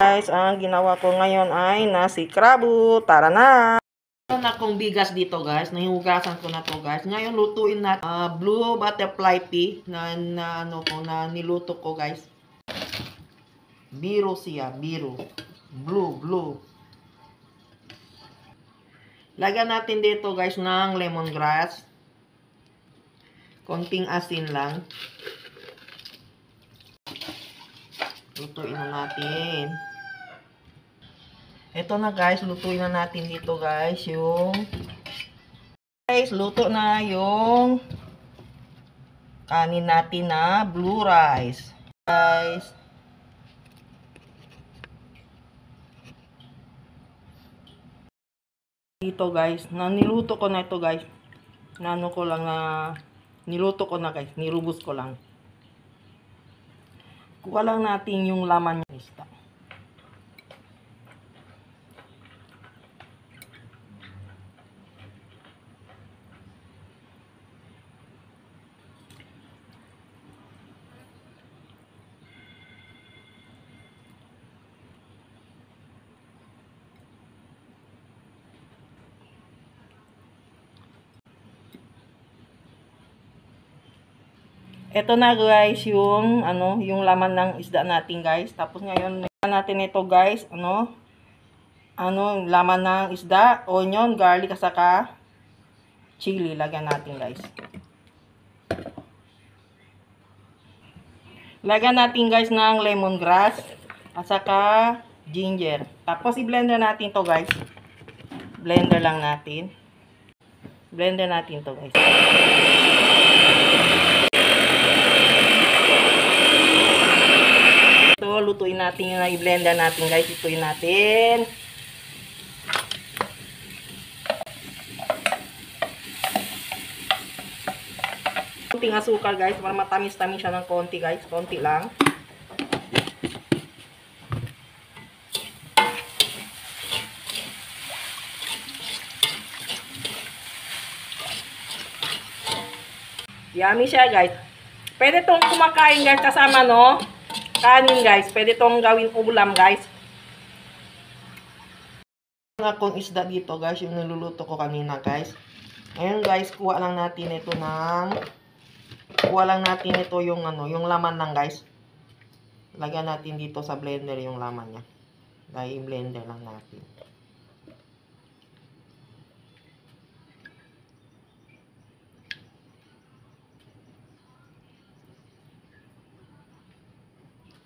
Guys, ang ginawa ko ngayon ay nasi krabo. Tara na! Meron akong bigas dito guys. Nahihugasan ko na to guys. Ngayon lutuin natin blue butterfly pea na niluto ko guys. Biro siya, biro. Blue. Lagyan natin dito guys ng lemongrass. Konting asin lang. Lutuin na natin. Ito na guys, lutuin na natin dito guys yung luto na yung kanin natin na blue rice. Guys. Dito guys, niluto ko na ito guys. Niluto ko na guys, nirubos ko lang. Kuha lang natin yung laman ng isda. Ito na guys yung yung laman ng isda natin guys. Tapos ngayon natin ito guys, laman ng isda, onion, garlic, saka chili lagyan natin guys. Lagyan natin guys ng lemongrass at saka ginger. Tapos i-blender natin to guys. Blender lang natin. Blender natin to guys. Lutuin natin yung i-blender natin guys. Lutuin natin. Konting asukal guys para matamis-tamis siya ng konti guys. Konti lang. Yummy siya guys. Pwede tong kumakain guys kasama kanin guys. Pwede tong gawin ulam guys. Akong isda dito guys. Yung niluluto ko kanina guys. Ngayon guys. Kuha lang natin ito yung yung laman lang guys. Lagyan natin dito sa blender yung laman niya. Dahil blender lang natin.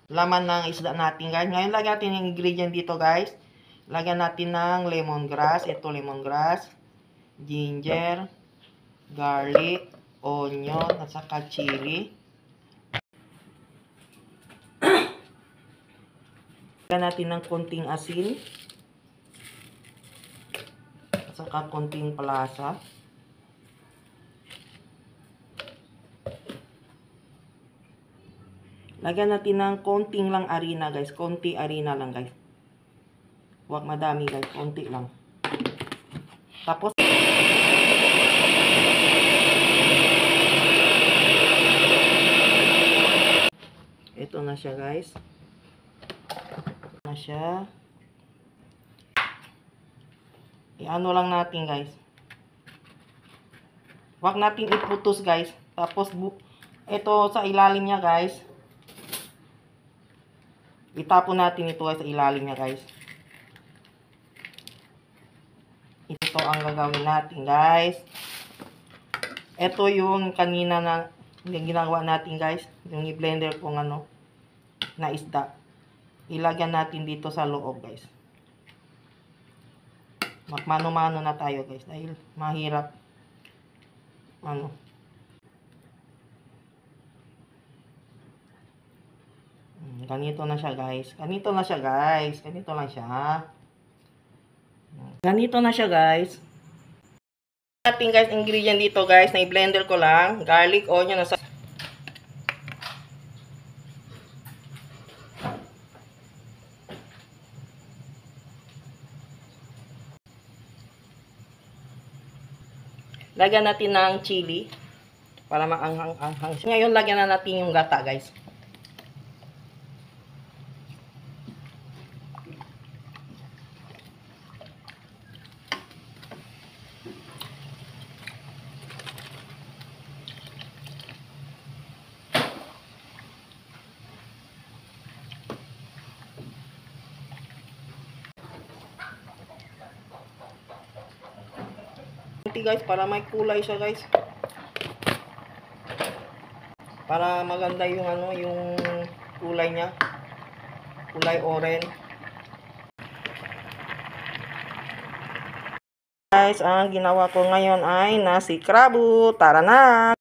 Laman ng isda natin guys. Ngayon lagyan natin yung ingredient dito guys. Lagyan natin ng lemongrass. Ito lemongrass, ginger, garlic, onion, at saka chili. Lagyan natin ng konting asin. At saka konting palasa. Lagyan natin ng konting lang harina guys. Konti harina lang guys. Huwag madami guys. Konti lang. Tapos ito na siya guys. Ito na siya. I-ano lang natin guys. Huwag natin iputos guys. Tapos ito sa ilalim niya guys. Itapon natin ito sa ilalim niya guys. Ito ang gagawin natin guys. Ito yung kanina na ginagawa natin guys. Yung i-blender kong na isda. Ilagyan natin dito sa loob guys. Mano-mano na tayo guys. Dahil mahirap. Ganito na siya guys. Ganito na siya guys. Ganito lang siya. Ganito na siya guys. Natin guys ingredient dito guys. Na i-blender ko lang. Garlic, onion, at lagyan natin ng chili. Para maanghang-anghang. Ngayon lagyan na natin yung gata guys. konti guys para may kulay siya guys. Para maganda yung ano, yung kulay niya. Kulay orange. Guys, ang ginawa ko ngayon ay nasi krabo. Tara na!